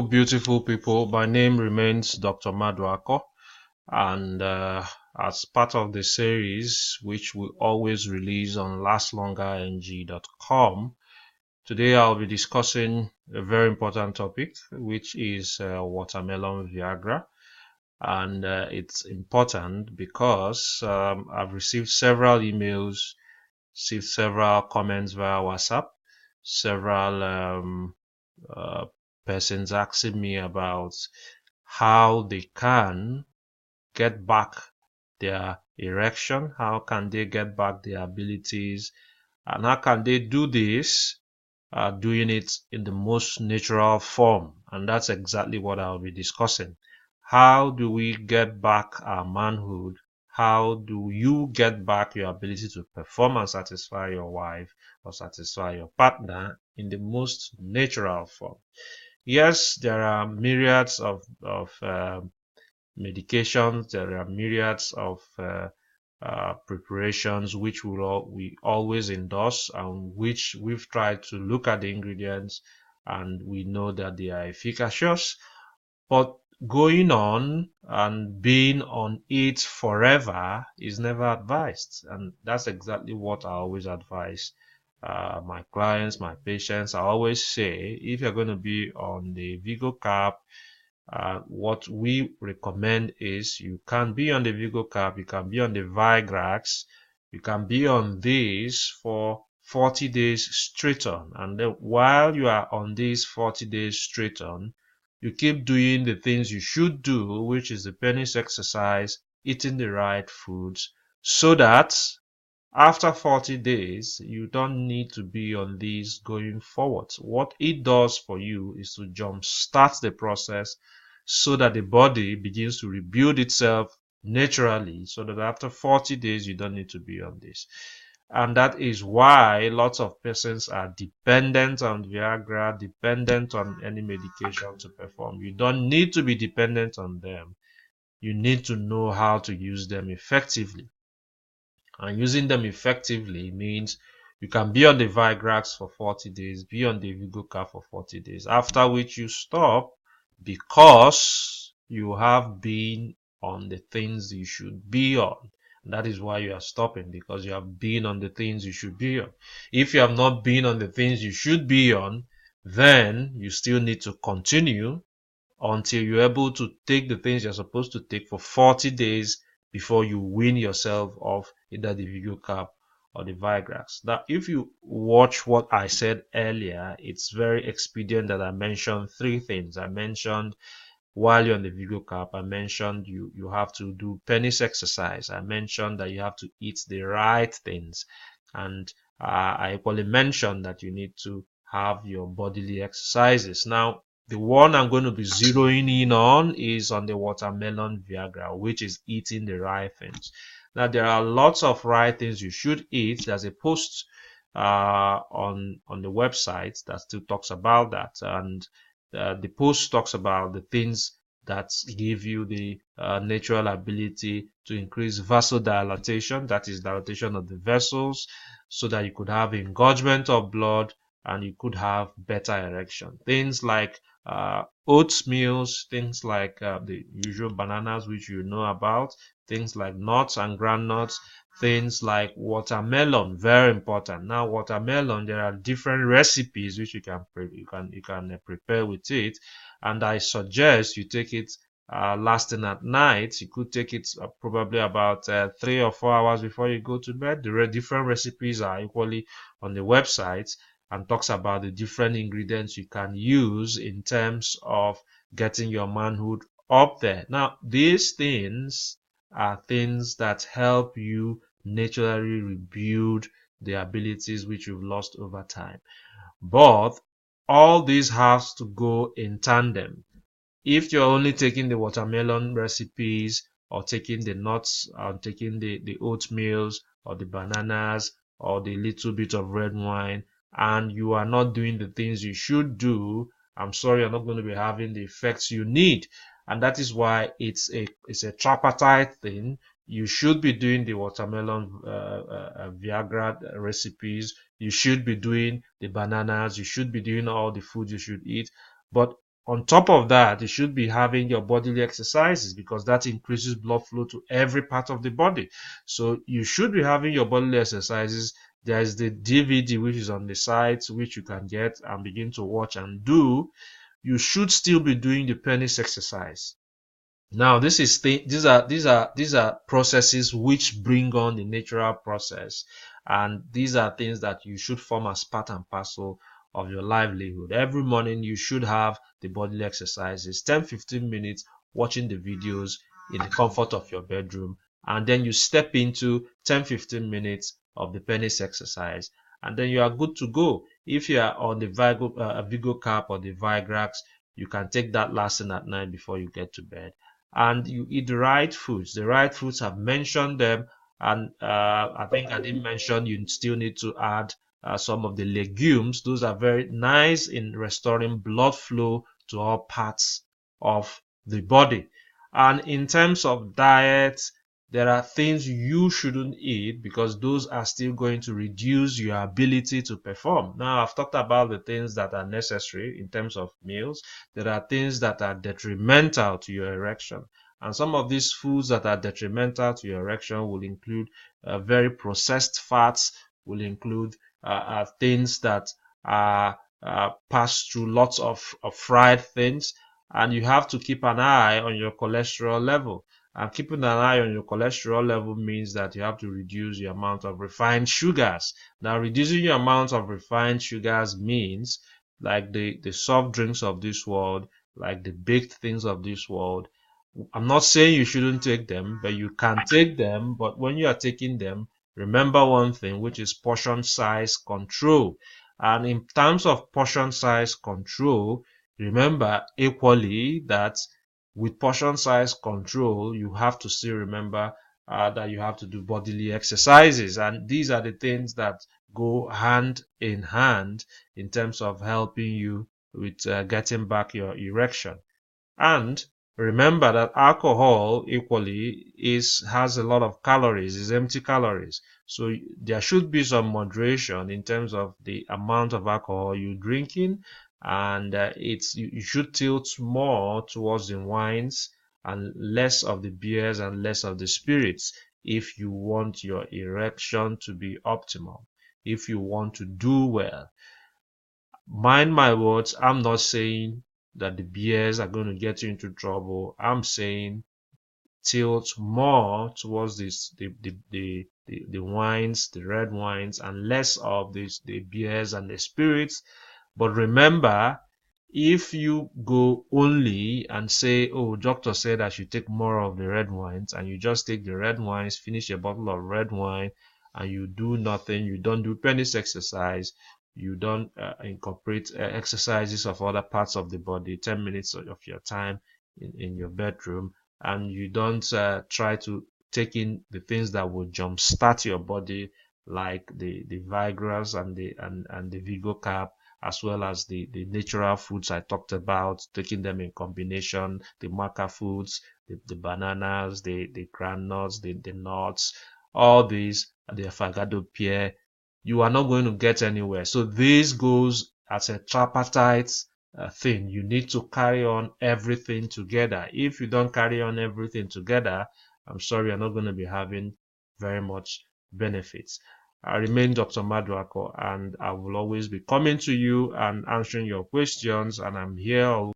beautiful people. My name remains Dr. Maduako, and as part of the series, which we always release on lastlongerng.com, today I'll be discussing a very important topic, which is watermelon Viagra. And it's important because I've received several emails, received several comments via WhatsApp, several persons asking me about how they can get back their erection, how can they get back their abilities, and how can they do this doing it in the most natural form. And that's exactly what I'll be discussing. How do we get back our manhood? How do you get back your ability to perform and satisfy your wife or satisfy your partner in the most natural form? Yes, there are myriads of medications, there are myriads of preparations which we always endorse, and which we've tried to look at the ingredients and we know that they are efficacious. But going on and being on it forever is never advised, and that's exactly what I always advise my clients, my patients. I always say, if you're going to be on the Vigo cap, what we recommend is you can be on the Vigo cap, you can be on the Viagra, you can be on this for 40 days straight on. And then while you are on this 40 days straight on, you keep doing the things you should do, which is the penis exercise, eating the right foods, so that after 40 days, you don't need to be on these going forward. What it does for you is to jumpstart the process so that the body begins to rebuild itself naturally, so that after 40 days, you don't need to be on this. And that is why lots of persons are dependent on Viagra, dependent on any medication to perform. You don't need to be dependent on them. You need to know how to use them effectively. And using them effectively means you can be on the Viagra for 40 days, be on the Vigoka for 40 days, after which you stop because you have been on the things you should be on. And that is why you are stopping, because you have been on the things you should be on. If you have not been on the things you should be on, then you still need to continue until you're able to take the things you're supposed to take for 40 days before you wean yourself off either the Vigo cap or the Viagra. Now, if you watch what I said earlier, it's very expedient that I mentioned three things. I mentioned while you're on the Vigo cap, I mentioned you have to do penis exercise. I mentioned that you have to eat the right things. And I equally mentioned that you need to have your bodily exercises. Now, the one I'm going to be zeroing in on is on the watermelon Viagra, which is eating the right things. Now, there are lots of right things you should eat. There's a post on the website that still talks about that, and the post talks about the things that give you the natural ability to increase vasodilatation, that is dilatation of the vessels, so that you could have engorgement of blood and you could have better erection. Things like oats meals, things like the usual bananas, which you know about, things like nuts and groundnuts, things like watermelon, very important. Now, watermelon, there are different recipes which you can prepare with it, and I suggest you take it last thing at night. You could take it probably about 3 or 4 hours before you go to bed. The different recipes are equally on the website and talks about the different ingredients you can use in terms of getting your manhood up there. Now, these things are things that help you naturally rebuild the abilities which you've lost over time. But all this has to go in tandem. If you're only taking the watermelon recipes, or taking the nuts, or taking the oatmeals, or the bananas, or the little bit of red wine, and you are not doing the things you should do, I'm sorry, you're not going to be having the effects you need. And that is why it's a tripartite thing. You should be doing the watermelon Viagra recipes. You should be doing the bananas. You should be doing all the food you should eat. But on top of that, you should be having your bodily exercises, because that increases blood flow to every part of the body. So you should be having your bodily exercises. There is the DVD which is on the site, which you can get and begin to watch and do. You should still be doing the penis exercise. Now, these are processes which bring on the natural process, and these are things that you should form as part and parcel of your livelihood. Every morning you should have the bodily exercises, 10-15 minutes watching the videos in the comfort of your bedroom, and then you step into 10-15 minutes of the penis exercise, and then you are good to go. If you are on the Vigo cap or the Viagra, you can take that last thing at night before you get to bed. And you eat the right foods. The right foods, I've mentioned them, and I think I didn't mention you still need to add some of the legumes. Those are very nice in restoring blood flow to all parts of the body. And in terms of diet, there are things you shouldn't eat, because those are still going to reduce your ability to perform. Now, I've talked about the things that are necessary in terms of meals. There are things that are detrimental to your erection. And some of these foods that are detrimental to your erection will include very processed fats, will include things that are passed through lots of fried things. And you have to keep an eye on your cholesterol level. And keeping an eye on your cholesterol level means that you have to reduce the amount of refined sugars. Now, reducing your amount of refined sugars means like the soft drinks of this world, like the baked things of this world. I'm not saying you shouldn't take them, but you can take them. But when you are taking them, remember one thing, which is portion size control. And in terms of portion size control, remember equally that with portion size control, you have to still remember that you have to do bodily exercises. And these are the things that go hand in hand in terms of helping you with getting back your erection. And remember that alcohol equally has a lot of calories, is empty calories. So there should be some moderation in terms of the amount of alcohol you're drinking, and you should tilt more towards the wines and less of the beers and less of the spirits if you want your erection to be optimal, if you want to do well. Mind my words, I'm not saying that the beers are going to get you into trouble. I'm saying tilt more towards the wines, the red wines, and less of the beers and the spirits. But remember, if you go only and say, oh, doctor said I should take more of the red wines, and you just take the red wines, finish a bottle of red wine, and you do nothing, you don't do penis exercise, you don't incorporate exercises of other parts of the body, 10 minutes of your time in your bedroom, and you don't try to take in the things that will jumpstart your body, like the Vigras and the Vigo cap, as well as the natural foods I talked about, taking them in combination, the maca foods, the bananas, the groundnuts, the nuts, all these, the afagado pear, you are not going to get anywhere. So this goes as a tripartite thing. You need to carry on everything together. If you don't carry on everything together, I'm sorry, you're not going to be having very much benefits. I remain Dr. Maduako, and I will always be coming to you and answering your questions, and I'm here